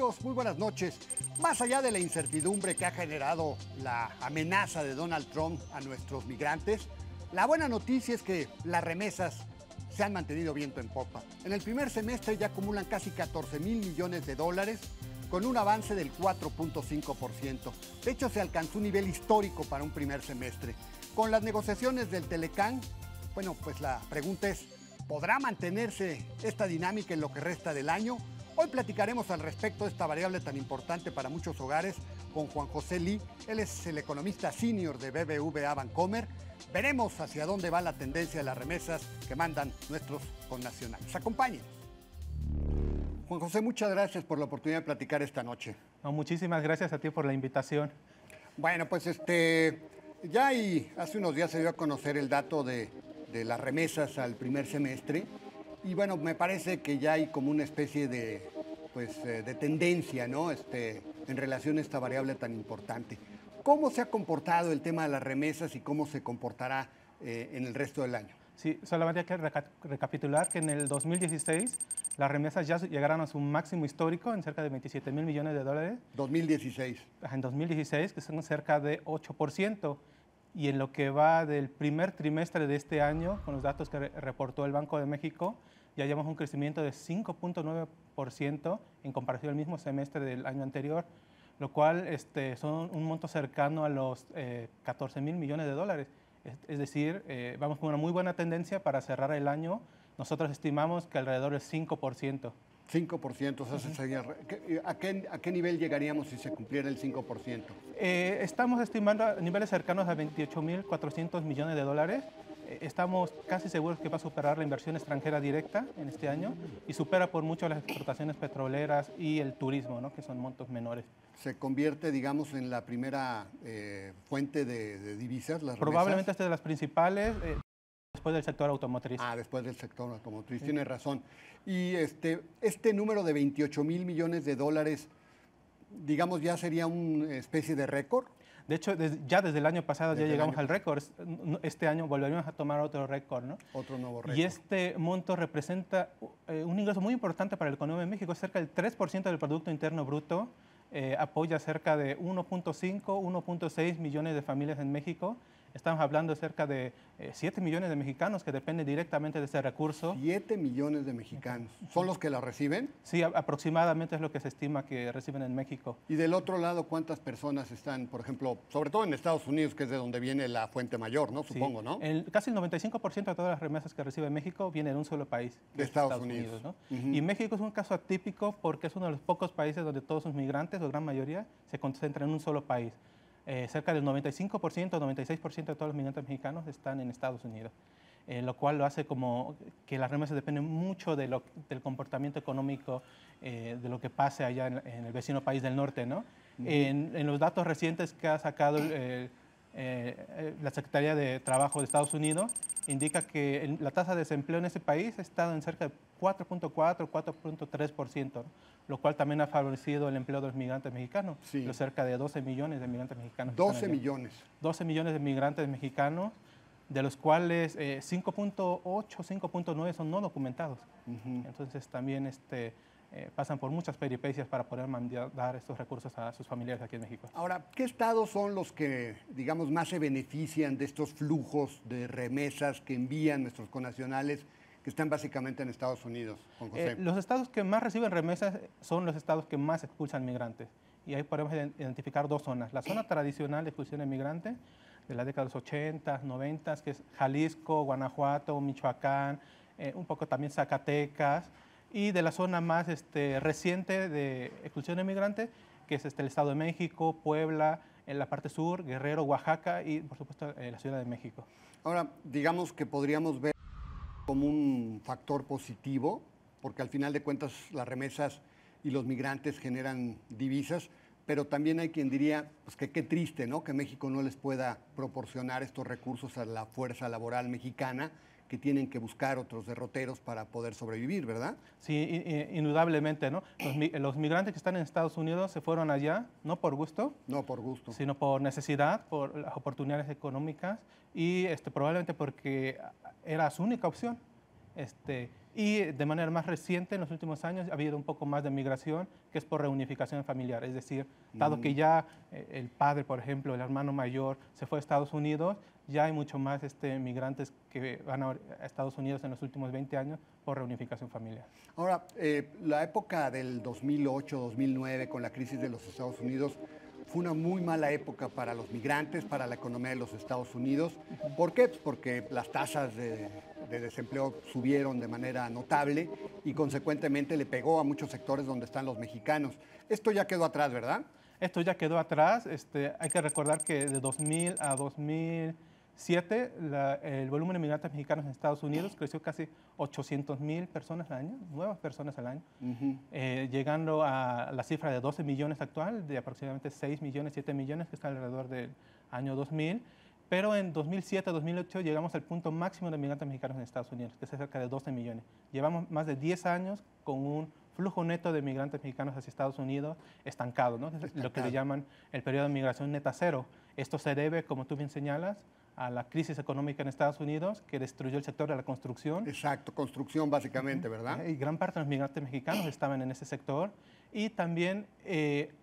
amigos, muy buenas noches. Más allá de la incertidumbre que ha generado la amenaza de Donald Trump a nuestros migrantes, la buena noticia es que las remesas se han mantenido viento en popa. En el primer semestre ya acumulan casi 14,000 millones de dólares, con un avance del 4.5%. De hecho, se alcanzó un nivel histórico para un primer semestre. Con las negociaciones del Telecán, bueno, pues la pregunta es, ¿podrá mantenerse esta dinámica en lo que resta del año? Hoy platicaremos al respecto de esta variable tan importante para muchos hogares con Juan José Lee. Él es el economista senior de BBVA Bancomer. Veremos hacia dónde va la tendencia de las remesas que mandan nuestros connacionales. Acompáñenos. Juan José, muchas gracias por la oportunidad de platicar esta noche. No, muchísimas gracias a ti por la invitación. Bueno, pues hace unos días se dio a conocer el dato de las remesas al primer semestre. Y bueno, me parece que ya hay como una especie de tendencia, ¿no? En relación a esta variable tan importante. ¿Cómo se ha comportado el tema de las remesas y cómo se comportará en el resto del año? Sí, solamente hay que recapitular que en el 2016 las remesas ya llegaron a su máximo histórico en cerca de 27,000 millones de dólares. 2016. En 2016, que son cerca de 8%. Y en lo que va del primer trimestre de este año, con los datos que reportó el Banco de México, ya llevamos un crecimiento de 5.9% en comparación al mismo semestre del año anterior, lo cual son un monto cercano a los 14,000 millones de dólares. Es decir, vamos con una muy buena tendencia para cerrar el año. Nosotros estimamos que alrededor del 5%. 5%, o sea, ¿a qué nivel llegaríamos si se cumpliera el 5%? Estamos estimando a niveles cercanos a 28,400 millones de dólares. Estamos casi seguros que va a superar la inversión extranjera directa en este año y supera por mucho las exportaciones petroleras y el turismo, ¿no? Que son montos menores. ¿Se convierte, digamos, en la primera fuente de divisas, las Probablemente remesas? de las principales, después del sector automotriz. Después del sector automotriz, tiene razón. Y este número de 28,000 millones de dólares, digamos, ya sería una especie de récord. De hecho, ya desde el año pasado ya llegamos al récord. Este año volveremos a tomar otro récord, ¿no? Otro nuevo récord. Y este monto representa un ingreso muy importante para la economía de México. Cerca del 3% del Producto Interno Bruto. Apoya cerca de 1.5, 1.6 millones de familias en México. Estamos hablando de cerca de 7 millones de mexicanos que dependen directamente de ese recurso. 7 millones de mexicanos. ¿Son los que la reciben? Sí, aproximadamente es lo que se estima que reciben en México. Y del otro lado, ¿cuántas personas están, por ejemplo, sobre todo en Estados Unidos, que es de donde viene la fuente mayor, ¿no? Supongo, ¿no? Casi el 95% de todas las remesas que recibe México viene de un solo país. De Estados Unidos. ¿No? Y México es un caso atípico porque es uno de los pocos países donde todos sus migrantes, o gran mayoría, se concentran en un solo país. Cerca del 95%, 96% de todos los migrantes mexicanos están en Estados Unidos, lo cual lo hace como que las remesas dependen mucho del comportamiento económico, de lo que pase allá en el vecino país del norte, ¿no? En los datos recientes que ha sacado la Secretaría de Trabajo de Estados Unidos, indica que la tasa de desempleo en ese país ha estado en cerca de 4.4, 4.3%, ¿no? Lo cual también ha favorecido el empleo de los migrantes mexicanos. Sí. Los cerca de 12 millones de migrantes mexicanos. 12 millones. 12 millones de migrantes mexicanos, de los cuales 5.8, 5.9 son no documentados. Entonces también pasan por muchas peripecias para poder mandar estos recursos a sus familiares aquí en México. Ahora, ¿qué estados son los que, digamos, más se benefician de estos flujos de remesas que envían nuestros connacionales que están básicamente en Estados Unidos, Juan José? Los estados que más reciben remesas son los estados que más expulsan migrantes. Y ahí podemos identificar dos zonas. La zona tradicional de expulsión de migrantes, de la década de los 80, 90, que es Jalisco, Guanajuato, Michoacán, un poco también Zacatecas. Y de la zona más reciente de expulsión de migrantes, que es el Estado de México, Puebla, en la parte sur, Guerrero, Oaxaca y, por supuesto, la Ciudad de México. Ahora, digamos que podríamos ver como un factor positivo, porque al final de cuentas las remesas y los migrantes generan divisas, pero también hay quien diría pues que qué triste, ¿no? Que México no les pueda proporcionar estos recursos a la fuerza laboral mexicana, que tienen que buscar otros derroteros para poder sobrevivir, ¿verdad? Sí, indudablemente, ¿no? Los migrantes que están en Estados Unidos se fueron allá, no por gusto. No por gusto. Sino por necesidad, por las oportunidades económicas y probablemente porque era su única opción. Y de manera más reciente, en los últimos años, ha habido un poco más de migración, que es por reunificación familiar. Es decir, dado que ya el padre, por ejemplo, el hermano mayor, se fue a Estados Unidos, ya hay mucho más migrantes que van a Estados Unidos en los últimos 20 años por reunificación familiar. Ahora, la época del 2008-2009 con la crisis de los Estados Unidos fue una muy mala época para los migrantes, para la economía de los Estados Unidos. ¿Por qué? Pues porque las tasas de desempleo subieron de manera notable y consecuentemente le pegó a muchos sectores donde están los mexicanos. Esto ya quedó atrás, ¿verdad? Esto ya quedó atrás. Hay que recordar que de 2000 a 2007 el volumen de migrantes mexicanos en Estados Unidos creció casi 800,000 personas al año, nuevas personas al año, llegando a la cifra de 12 millones actual, de aproximadamente 6 millones, 7 millones, que está alrededor del año 2000. Pero en 2007-2008 llegamos al punto máximo de migrantes mexicanos en Estados Unidos, que es cerca de 12 millones. Llevamos más de 10 años con un flujo neto de migrantes mexicanos hacia Estados Unidos estancado, ¿no? Lo que le llaman el periodo de migración neta cero. Esto se debe, como tú bien señalas, a la crisis económica en Estados Unidos que destruyó el sector de la construcción. Exacto, construcción básicamente, ¿verdad? Y gran parte de los migrantes mexicanos estaban en ese sector. Y también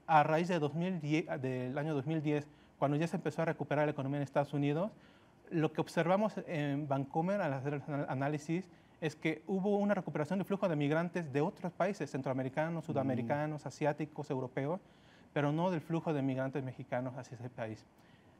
a raíz de del año 2010, cuando ya se empezó a recuperar la economía en Estados Unidos, lo que observamos en Vancomer al hacer el análisis es que hubo una recuperación de flujo de migrantes de otros países, centroamericanos, sudamericanos, asiáticos, europeos, pero no del flujo de migrantes mexicanos hacia ese país.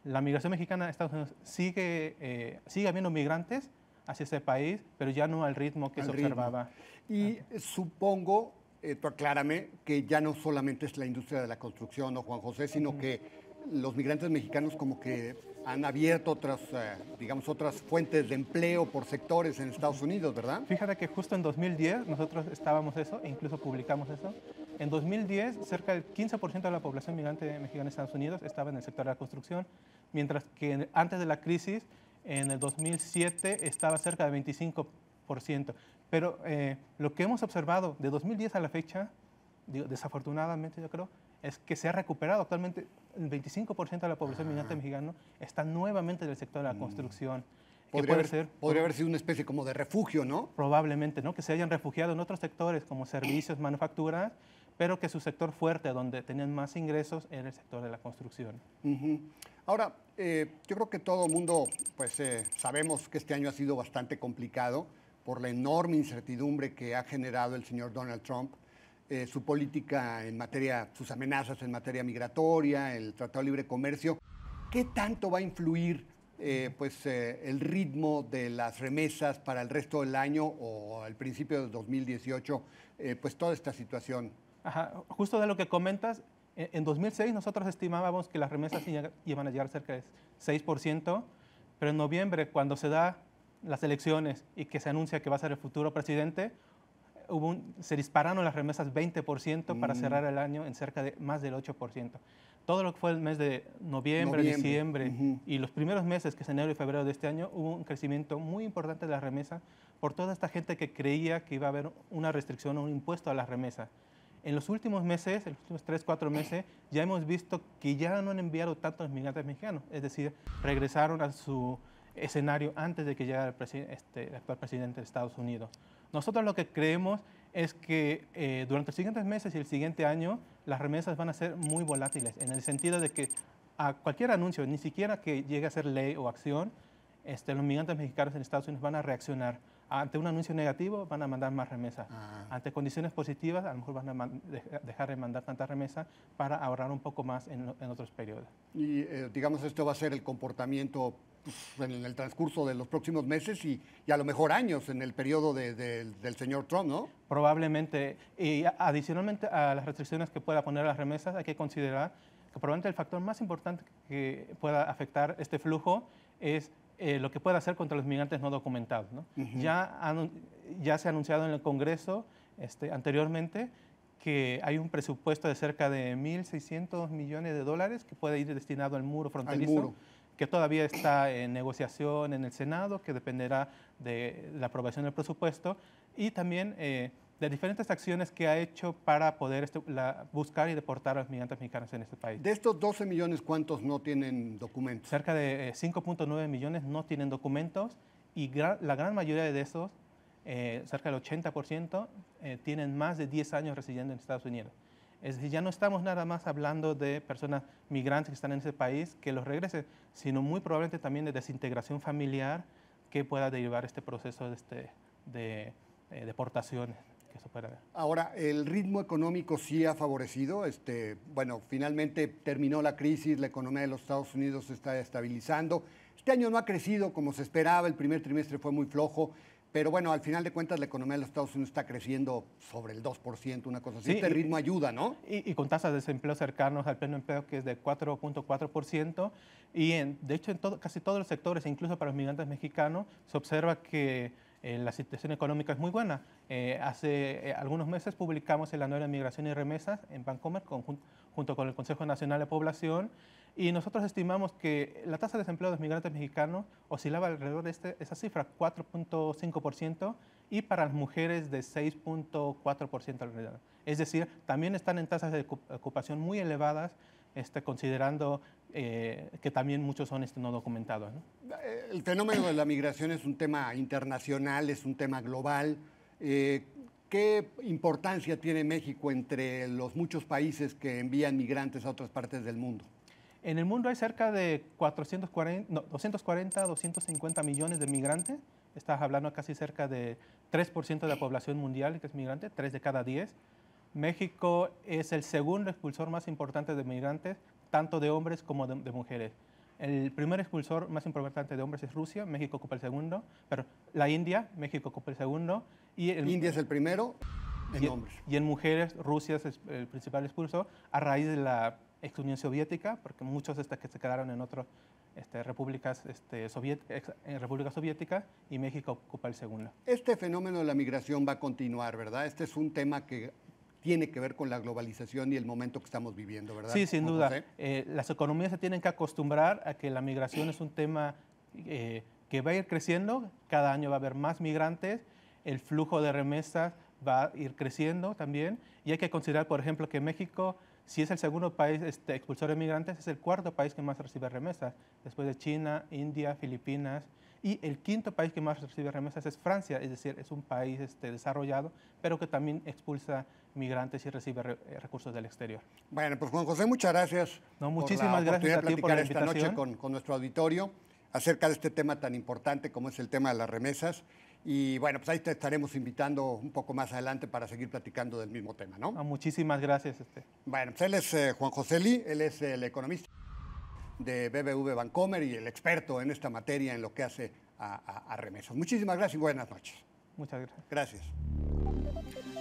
La migración mexicana a Estados Unidos sigue habiendo migrantes hacia ese país, pero ya no al ritmo que se observaba. Y supongo, tú aclárame, que ya no solamente es la industria de la construcción, ¿no, Juan José?, sino que los migrantes mexicanos como que han abierto otras, digamos, otras fuentes de empleo por sectores en Estados Unidos, ¿verdad? Fíjate que justo en 2010 nosotros estábamos eso, e incluso publicamos eso. En 2010, cerca del 15% de la población migrante mexicana en Estados Unidos estaba en el sector de la construcción, mientras que antes de la crisis, en el 2007, estaba cerca del 25%. Pero lo que hemos observado de 2010 a la fecha, desafortunadamente yo creo, es que se ha recuperado. Actualmente el 25% de la población migrante mexicana está nuevamente en el sector de la construcción. Podría haber sido una especie como de refugio, ¿no? Probablemente, ¿no? Que se hayan refugiado en otros sectores como servicios, manufacturas, pero que su sector fuerte, donde tenían más ingresos, era el sector de la construcción. Ahora, yo creo que todo el mundo, pues sabemos que este año ha sido bastante complicado por la enorme incertidumbre que ha generado el señor Donald Trump. Su política en materia, sus amenazas en materia migratoria, el Tratado de Libre Comercio. ¿Qué tanto va a influir el ritmo de las remesas para el resto del año o al principio del 2018, pues toda esta situación? Ajá, justo de lo que comentas, en 2006 nosotros estimábamos que las remesas iban a llegar cerca del 6%, pero en noviembre, cuando se da las elecciones y que se anuncia que va a ser el futuro presidente, se dispararon las remesas 20% para cerrar el año en cerca de más del 8%. Todo lo que fue el mes de noviembre. Diciembre y los primeros meses, que es enero y febrero de este año, hubo un crecimiento muy importante de las remesas por toda esta gente que creía que iba a haber una restricción o un impuesto a las remesas. En los últimos meses, en los últimos 3, 4 meses, ya hemos visto que ya no han enviado tantos migrantes mexicanos, es decir, regresaron a su escenario antes de que llegara el actual presidente de Estados Unidos. Nosotros lo que creemos es que durante los siguientes meses y el siguiente año las remesas van a ser muy volátiles, en el sentido de que a cualquier anuncio, ni siquiera que llegue a ser ley o acción, los migrantes mexicanos en Estados Unidos van a reaccionar. Ante un anuncio negativo van a mandar más remesas. Ante condiciones positivas a lo mejor van a dejar de mandar tanta remesa para ahorrar un poco más en otros periodos. Y digamos, esto va a ser el comportamiento en el transcurso de los próximos meses y a lo mejor años en el periodo del señor Trump, ¿no? Probablemente. Y adicionalmente a las restricciones que pueda poner las remesas, hay que considerar que probablemente el factor más importante que pueda afectar este flujo es lo que pueda hacer contra los migrantes no documentados, ¿no? Ya se ha anunciado en el Congreso anteriormente que hay un presupuesto de cerca de 1.600 millones de dólares que puede ir destinado al muro fronterizo, que todavía está en negociación en el Senado, que dependerá de la aprobación del presupuesto, y también de diferentes acciones que ha hecho para poder buscar y deportar a los migrantes mexicanos en este país. De estos 12 millones, ¿cuántos no tienen documentos? Cerca de 5.9 millones no tienen documentos y la gran mayoría de esos cerca del 80%, tienen más de 10 años residiendo en Estados Unidos. Es decir, ya no estamos nada más hablando de personas migrantes que están en ese país que los regresen, sino muy probablemente también de desintegración familiar que pueda derivar este proceso de deportaciones. Que eso pueda haber. Ahora, el ritmo económico sí ha favorecido. Bueno, finalmente terminó la crisis, la economía de los Estados Unidos se está estabilizando. Este año no ha crecido como se esperaba, el primer trimestre fue muy flojo. Pero bueno, al final de cuentas la economía de los Estados Unidos está creciendo sobre el 2%, una cosa así. Sí, este ritmo ayuda, ¿no? Y con tasas de desempleo cercanos al pleno empleo que es de 4.4%. Y de hecho en casi todos los sectores, incluso para los migrantes mexicanos, se observa que la situación económica es muy buena. Hace algunos meses publicamos el Anuario de Migración y Remesas en Bancomer junto con el Consejo Nacional de Población. Y nosotros estimamos que la tasa de desempleo de los migrantes mexicanos oscilaba alrededor de esa cifra, 4.5%, y para las mujeres de 6.4% alrededor. Es decir, también están en tasas de ocupación muy elevadas, considerando que también muchos son no documentados, ¿no? El fenómeno de la migración es un tema internacional, es un tema global. ¿Qué importancia tiene México entre los muchos países que envían migrantes a otras partes del mundo? En el mundo hay cerca de 240, 250 millones de migrantes. Estás hablando casi cerca de 3% de la población mundial que es migrante, 3 de cada 10. México es el segundo expulsor más importante de migrantes, tanto de hombres como de mujeres. El primer expulsor más importante de hombres es Rusia, México ocupa el segundo, pero la India, México ocupa el segundo. India es el primero en hombres. Y en mujeres, Rusia es el principal expulsor a raíz de la ex Unión Soviética, porque muchos que se quedaron en otras repúblicas soviéticas, y México ocupa el segundo. Este fenómeno de la migración va a continuar, ¿verdad? Este es un tema que tiene que ver con la globalización y el momento que estamos viviendo, ¿verdad? Sí, sin duda. Las economías se tienen que acostumbrar a que la migración es un tema que va a ir creciendo, cada año va a haber más migrantes, el flujo de remesas va a ir creciendo también, y hay que considerar, por ejemplo, que México, si es el segundo país expulsor de migrantes, es el cuarto país que más recibe remesas, después de China, India, Filipinas, y el quinto país que más recibe remesas es Francia, es decir, es un país desarrollado, pero que también expulsa migrantes y recibe recursos del exterior. Bueno, pues Juan José, muchas gracias. No, muchísimas gracias a ti por la invitación. Esta noche con nuestro auditorio acerca de este tema tan importante como es el tema de las remesas. Y bueno, pues ahí te estaremos invitando un poco más adelante para seguir platicando del mismo tema, ¿no? Muchísimas gracias. Bueno, pues él es Juan José Lee, él es el economista de BBV Bancomer y el experto en esta materia en lo que hace a remesas. Muchísimas gracias y buenas noches. Muchas gracias. Gracias.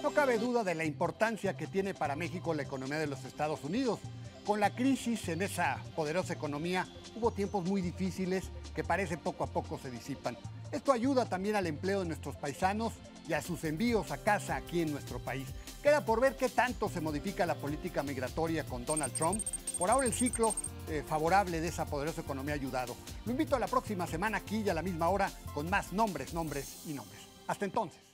No cabe duda de la importancia que tiene para México la economía de los Estados Unidos. Con la crisis en esa poderosa economía hubo tiempos muy difíciles que parece poco a poco se disipan. Esto ayuda también al empleo de nuestros paisanos y a sus envíos a casa aquí en nuestro país. Queda por ver qué tanto se modifica la política migratoria con Donald Trump. Por ahora el ciclo favorable de esa poderosa economía ha ayudado. Lo invito a la próxima semana aquí y a la misma hora con más nombres y nombres. Hasta entonces.